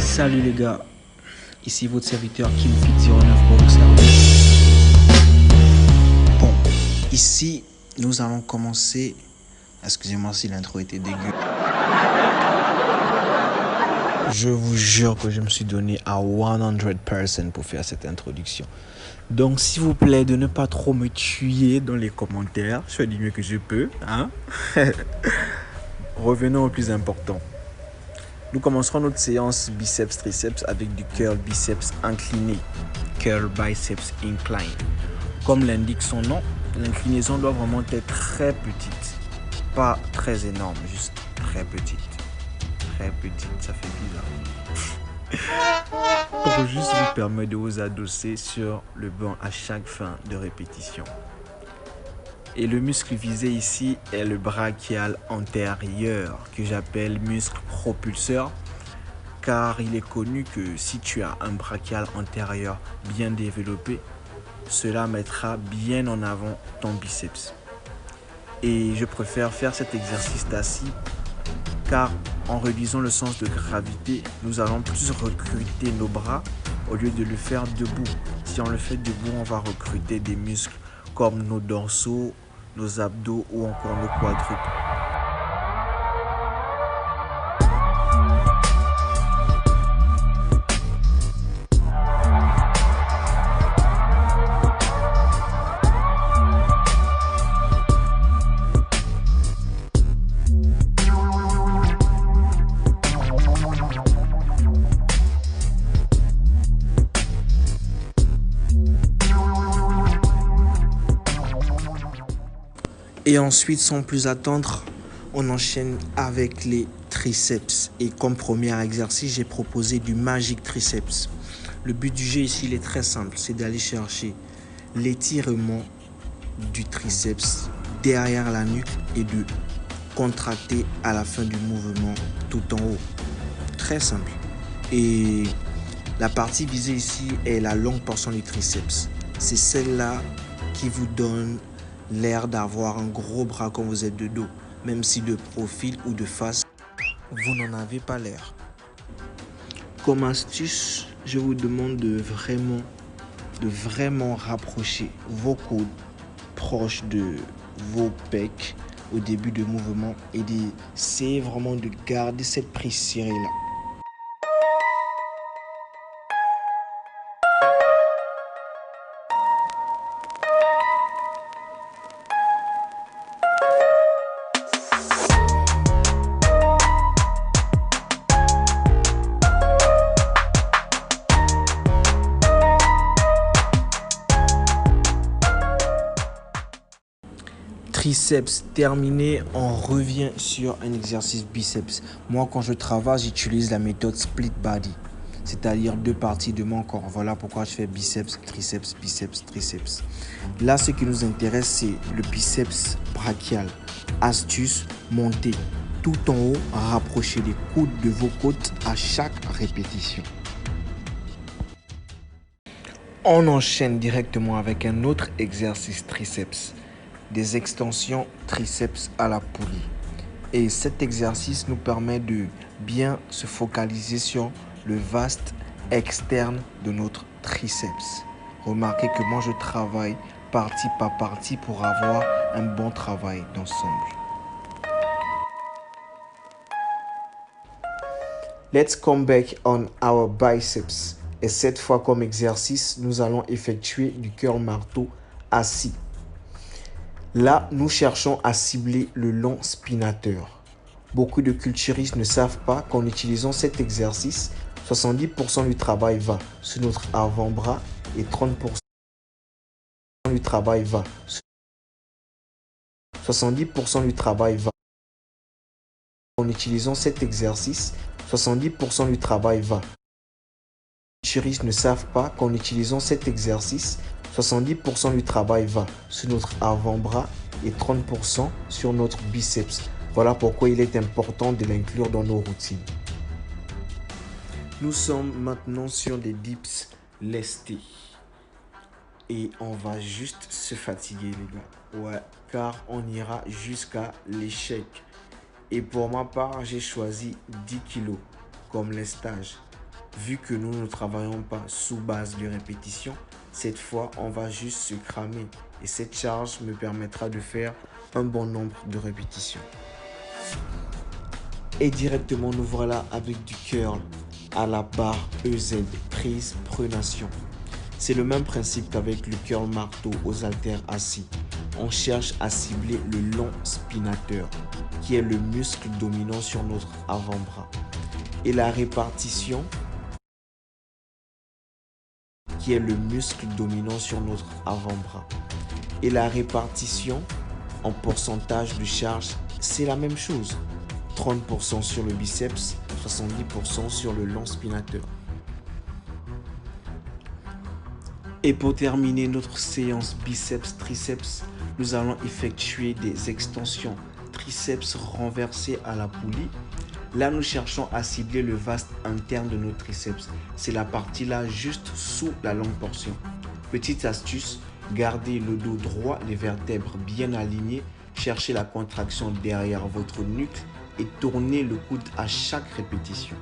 Salut les gars, ici votre serviteur KimFit09 pour vous servir. Bon, ici nous allons commencer. Excusez-moi si l'intro était dégueu. Je vous jure que je me suis donné à 100% pour faire cette introduction. Donc s'il vous plaît de ne pas trop me tuer dans les commentaires. Je fais du mieux que je peux. Hein? Revenons au plus important. Nous commencerons notre séance biceps-triceps avec du curl biceps incliné, curl biceps incline. Comme l'indique son nom, l'inclinaison doit vraiment être très petite, pas très énorme, juste très petite. Très petite, ça fait bizarre. Pour juste vous permettre de vous adosser sur le banc à chaque fin de répétition. Et le muscle visé ici est le brachial antérieur, que j'appelle muscle propulseur, car il est connu que si tu as un brachial antérieur bien développé, cela mettra bien en avant ton biceps. Et je préfère faire cet exercice assis, car en réduisant le sens de gravité, nous allons plus recruter nos bras au lieu de le faire debout. Si on le fait debout, on va recruter des muscles comme nos dorsaux, nos abdos ou encore nos quadrupes. Et ensuite, sans plus attendre, on enchaîne avec les triceps. Et comme premier exercice, j'ai proposé du magic triceps. Le but du jeu ici, il est très simple, c'est d'aller chercher l'étirement du triceps derrière la nuque et de contracter à la fin du mouvement tout en haut. Très simple. Et la partie visée ici est la longue portion du triceps. C'est celle-là qui vous donne l'air d'avoir un gros bras quand vous êtes de dos, même si de profil ou de face, vous n'en avez pas l'air. Comme astuce, je vous demande de vraiment rapprocher vos coudes proches de vos pecs au début de mouvement et d'essayer vraiment de garder cette prise serrée là. Triceps terminé, on revient sur un exercice biceps. Moi, quand je travaille, j'utilise la méthode split body, c'est-à-dire deux parties de mon corps. Voilà pourquoi je fais biceps, triceps, biceps, triceps. Là, ce qui nous intéresse, c'est le biceps brachial. Astuce, monter tout en haut, rapprochez les coudes de vos côtes à chaque répétition. On enchaîne directement avec un autre exercice triceps. Des extensions triceps à la poulie. Et cet exercice nous permet de bien se focaliser sur le vaste externe de notre triceps. Remarquez que moi je travaille partie par partie pour avoir un bon travail d'ensemble. Let's come back on our biceps. Et cette fois comme exercice, nous allons effectuer du curl marteau assis. Là, nous cherchons à cibler le long spinateur. Beaucoup de culturistes ne savent pas qu'en utilisant cet exercice, 70% du travail va sur notre avant-bras et 30% du travail va. 70% du travail va. En utilisant cet exercice, 70% du travail va. Les culturistes ne savent pas qu'en utilisant cet exercice, 70% du travail va sur notre avant-bras et 30% sur notre biceps. Voilà pourquoi il est important de l'inclure dans nos routines. Nous sommes maintenant sur des dips lestés. Et on va juste se fatiguer les gars. Ouais, car on ira jusqu'à l'échec. Et pour ma part, j'ai choisi 10 kilos comme lestage. Vu que nous ne travaillons pas sous base de répétition, cette fois, on va juste se cramer et cette charge me permettra de faire un bon nombre de répétitions. Et directement, nous voilà avec du curl à la barre EZ, prise pronation. C'est le même principe qu'avec le curl marteau aux haltères assis. On cherche à cibler le long spinateur, qui est le muscle dominant sur notre avant-bras. Et la répartition, en pourcentage de charge, c'est la même chose. 30% sur le biceps, 70% sur le long spinateur. Et pour terminer notre séance biceps-triceps, nous allons effectuer des extensions triceps renversés à la poulie. Là, nous cherchons à cibler le vaste interne de nos triceps. C'est la partie là juste sous la longue portion. Petite astuce, gardez le dos droit, les vertèbres bien alignées, cherchez la contraction derrière votre nuque et tournez le coude à chaque répétition.